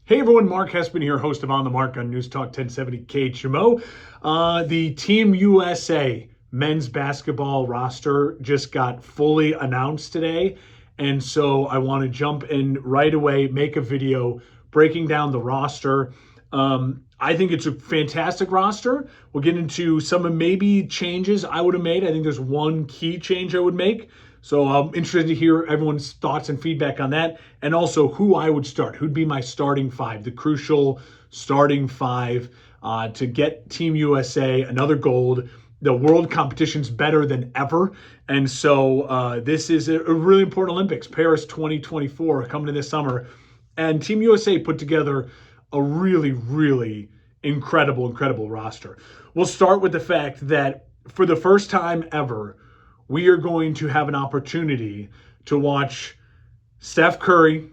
Hey everyone, Mark Hespin here, host of On the Mark on News Talk 1070 KHMO. The Team USA men's basketball roster just got fully announced today. And so I want to jump in right away, make a video breaking down the roster. I think it's a fantastic roster. We'll get into some of maybe changes I would have made. I think there's one key change I would make. So I'm interested to hear everyone's thoughts and feedback on that, and also who I would start, who'd be my starting five, the crucial starting five to get Team USA another gold. The world competition's better than ever, and so this is a really important Olympics, Paris 2024, coming in this summer, and Team USA put together a really incredible roster. We'll start with the fact that for the first time ever, we are going to have an opportunity to watch Steph Curry,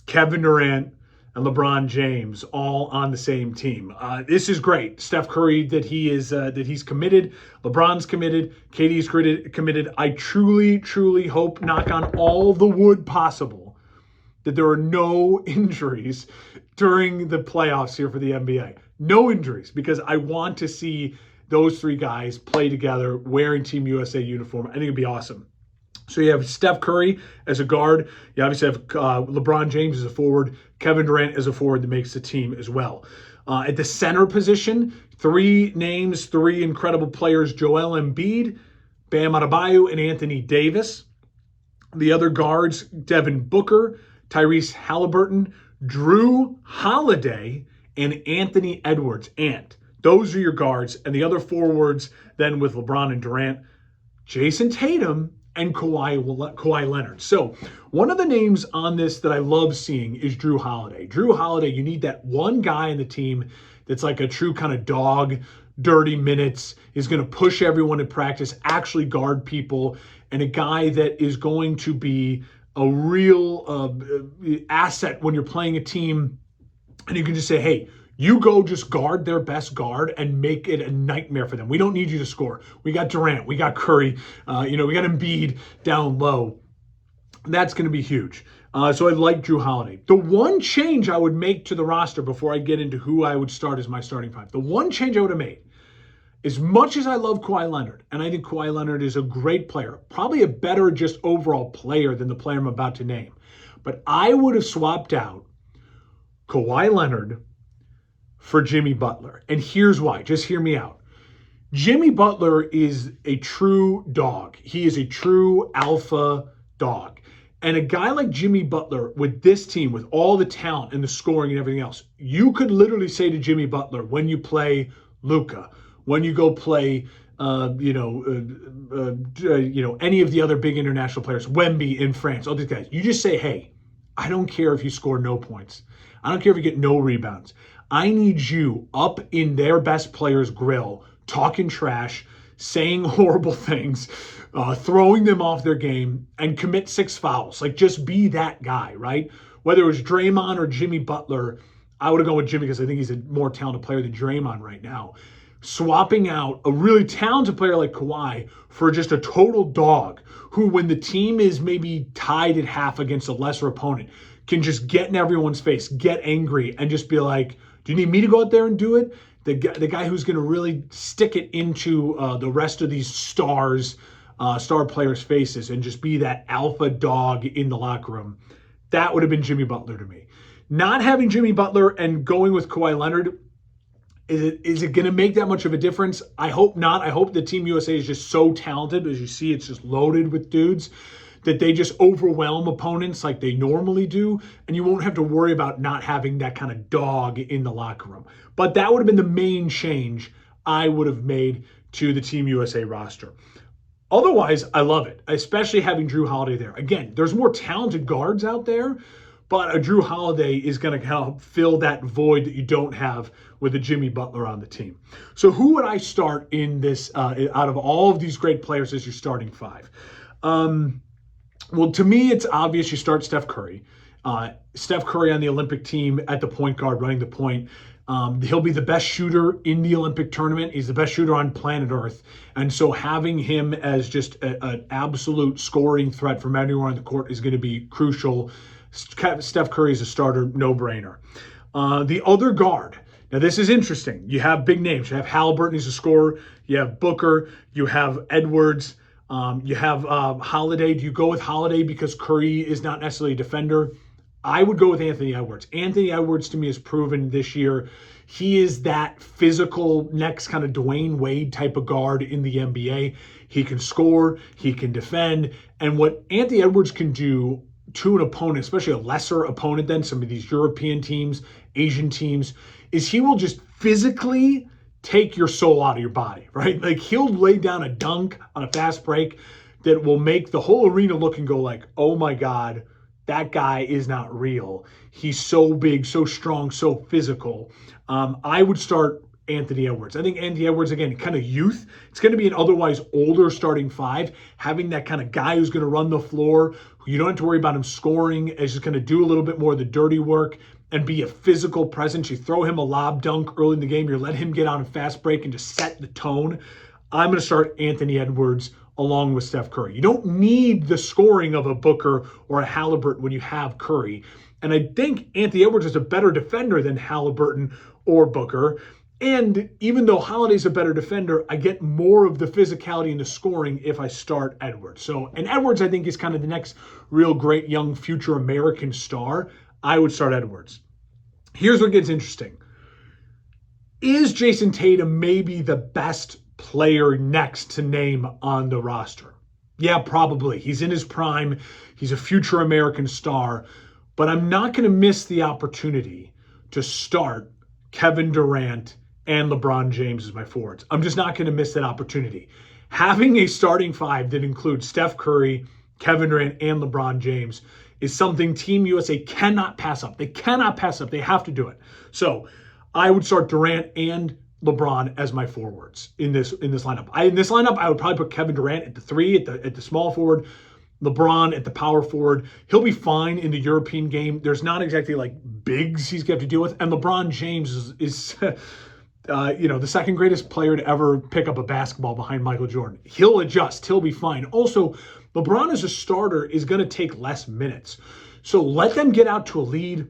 Kevin Durant, and LeBron James all on the same team. This is great. Steph Curry, that he's committed. LeBron's committed. KD's committed. I truly hope, knock on all the wood possible, that there are no injuries during the playoffs here for the NBA. No injuries, because I want to see those three guys play together wearing Team USA uniform. I think it'd be awesome. So you have Steph Curry as a guard. You obviously have LeBron James as a forward, Kevin Durant as a forward that makes the team as well. At the center position, three names, three incredible players: Joel Embiid, Bam Adebayo, and Anthony Davis. The other guards: Devin Booker, Tyrese Halliburton, Drew Holiday, and Anthony Edwards. Those are your guards. And the other forwards then with LeBron and Durant, Jason Tatum, and Kawhi Leonard. So one of the names on this that I love seeing is Drew Holiday. Drew Holiday, you need that one guy in the team that's like a true kind of dog, dirty minutes, is going to push everyone in practice, actually guard people, and a guy that is going to be a real asset when you're playing a team, and you can just say, hey, you go just guard their best guard and make it a nightmare for them. We don't need you to score. We got Durant, we got Curry, we got Embiid down low. That's going to be huge. So I like Drew Holiday. The one change I would make to the roster before I get into who I would start as my starting five, the one change I would have made, as much as I love Kawhi Leonard, and I think Kawhi Leonard is a great player, probably a better just overall player than the player I'm about to name, but I would have swapped out Kawhi Leonard for Jimmy Butler. And here's why. Just hear me out. Jimmy Butler is a true dog. He is a true alpha dog. And a guy like Jimmy Butler with this team, with all the talent and the scoring and everything else, you could literally say to Jimmy Butler, when you play Luka, when you go play any of the other big international players, Wemby in France, all these guys, you just say, hey, I don't care if you score no points. I don't care if you get no rebounds. I need you up in their best player's grill, talking trash, saying horrible things, throwing them off their game, and commit 6 fouls. Like, just be that guy, right? Whether it was Draymond or Jimmy Butler, I would have gone with Jimmy because I think he's a more talented player than Draymond right now. Swapping out a really talented player like Kawhi for just a total dog who, when the team is maybe tied at half against a lesser opponent, can just get in everyone's face, get angry, and just be like, do you need me to go out there and do it? The guy who's going to really stick it into the rest of these star players' faces and just be that alpha dog in the locker room. That would have been Jimmy Butler to me. Not having Jimmy Butler and going with Kawhi Leonard, is it going to make that much of a difference? I hope not. I hope the Team USA is just so talented. As you see, it's just loaded with dudes that they just overwhelm opponents like they normally do, and you won't have to worry about not having that kind of dog in the locker room. But that would have been the main change I would have made to the Team USA roster. Otherwise, I love it, especially having Drew Holiday there. Again, there's more talented guards out there, but a Drew Holiday is going to help fill that void that you don't have with a Jimmy Butler on the team. So who would I start in this, out of all of these great players as your starting five? Well, to me, it's obvious you start Steph Curry. Steph Curry on the Olympic team at the point guard, running the point. He'll be the best shooter in the Olympic tournament. He's the best shooter on planet Earth. And so having him as just an absolute scoring threat from anywhere on the court is going to be crucial. Steph Curry is a starter, no-brainer. The other guard. Now, this is interesting. You have big names. You have Halliburton, he's a scorer. You have Booker. You have Edwards. You have Holiday. Do you go with Holiday because Curry is not necessarily a defender? I would go with Anthony Edwards. Anthony Edwards, to me, has proven this year he is that physical next kind of Dwayne Wade type of guard in the NBA. He can score, he can defend, and what Anthony Edwards can do to an opponent, especially a lesser opponent than some of these European teams, Asian teams, is he will just physically take your soul out of your body, right? Like he'll lay down a dunk on a fast break that will make the whole arena look and go like, oh my God, that guy is not real. He's so big, so strong, so physical. I would start Anthony Edwards. I think Anthony Edwards, again, kind of youth. It's going to be an otherwise older starting five. Having that kind of guy who's going to run the floor, who you don't have to worry about him scoring, is just going to do a little bit more of the dirty work and be a physical presence. You throw him a lob dunk early in the game, you let him get on a fast break and just set the tone. I'm going to start Anthony Edwards along with Steph Curry. You don't need the scoring of a Booker or a Halliburton when you have Curry. And I think Anthony Edwards is a better defender than Halliburton or Booker. And even though Holiday's a better defender, I get more of the physicality and the scoring if I start Edwards. So, and Edwards, I think, is kind of the next real great young future American star. I would start Edwards. Here's what gets interesting. Is Jason Tatum maybe the best player next to name on the roster? Yeah, probably. He's in his prime. He's a future American star. But I'm not going to miss the opportunity to start Kevin Durant and LeBron James as my forwards. I'm just not going to miss that opportunity. Having a starting five that includes Steph Curry, Kevin Durant, and LeBron James is something Team USA cannot pass up. They cannot pass up. They have to do it. So I would start Durant and LeBron as my forwards in this lineup. In this lineup, I would probably put Kevin Durant at the three, at the small forward, LeBron at the power forward. He'll be fine in the European game. There's not exactly like bigs he's got to deal with. And LeBron James is the second greatest player to ever pick up a basketball behind Michael Jordan. He'll adjust. He'll be fine. Also, LeBron as a starter is going to take less minutes. So let them get out to a lead.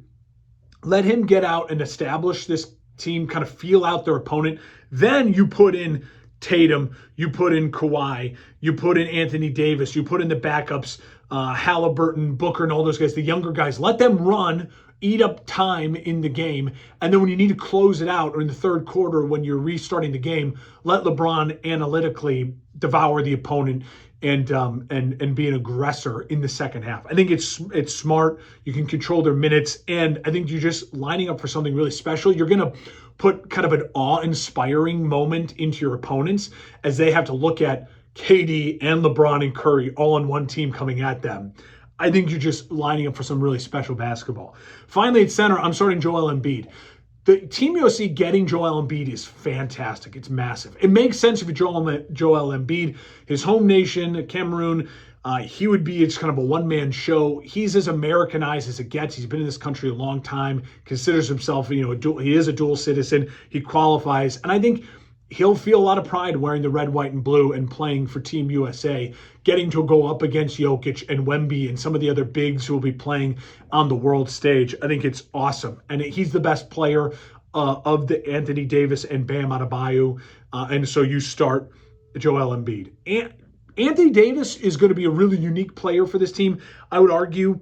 Let him get out and establish this team, kind of feel out their opponent. Then you put in Tatum, you put in Kawhi, you put in Anthony Davis, you put in the backups, Halliburton, Booker, and all those guys, the younger guys. Let them run, eat up time in the game, and then when you need to close it out or in the third quarter when you're restarting the game, let LeBron analytically devour the opponent and be an aggressor in the second half. I think it's smart. You can control their minutes, and I think you're just lining up for something really special. You're going to put kind of an awe-inspiring moment into your opponents as they have to look at KD and LeBron and Curry all on one team coming at them. I think you're just lining up for some really special basketball. Finally, at center, I'm starting Joel Embiid. The Team USA getting Joel Embiid is fantastic. It's massive. It makes sense if you're Joel Embiid. His home nation, Cameroon, he would be just kind of a one-man show. He's as Americanized as it gets. He's been in this country a long time, considers himself, he is a dual citizen. He qualifies. And I think he'll feel a lot of pride wearing the red, white, and blue and playing for Team USA, getting to go up against Jokic and Wemby and some of the other bigs who will be playing on the world stage. I think it's awesome. And he's the best player of the Anthony Davis and Bam Adebayo. And so you start Joel Embiid. And Anthony Davis is going to be a really unique player for this team. I would argue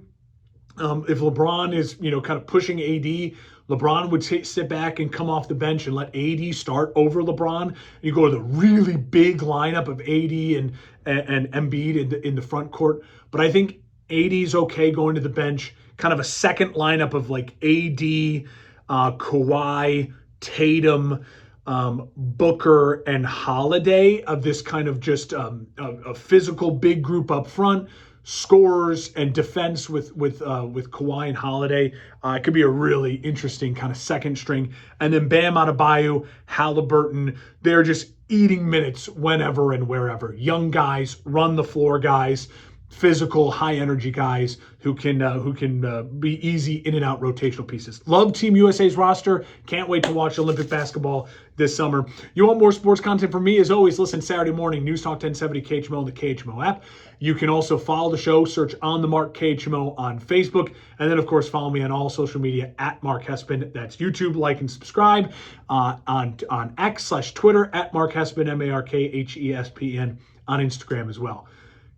if LeBron is, kind of pushing AD, LeBron would sit back and come off the bench and let AD start over LeBron. You go to the really big lineup of AD and Embiid in the front court. But I think AD's okay going to the bench. Kind of a second lineup of like AD, Kawhi, Tatum, Booker, and Holiday, of this kind of just a physical big group up front. Scorers and defense with Kawhi and Holiday. It could be a really interesting kind of second string. And then Bam Adebayo, Halliburton, they're just eating minutes whenever and wherever. Young guys, run the floor guys. physical, high energy guys who can be easy in and out rotational pieces. Love Team USA's roster. Can't wait to watch Olympic basketball this summer. You want more sports content from me? As always, listen Saturday morning, News Talk 1070 KHMO and the KHMO app. You can also follow the show, search On the Mark KHMO on Facebook, and then of course follow me on all social media at Mark Hespin. That's YouTube, like and subscribe. On X/Twitter at Mark Hespin, MarkHespn, on Instagram as well.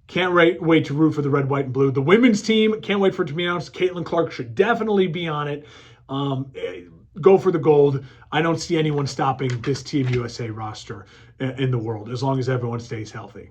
Can't wait to root for the red, white, and blue. The women's team, can't wait for it to be announced. Caitlin Clark should definitely be on it. Go for the gold. I don't see anyone stopping this Team USA roster in the world as long as everyone stays healthy.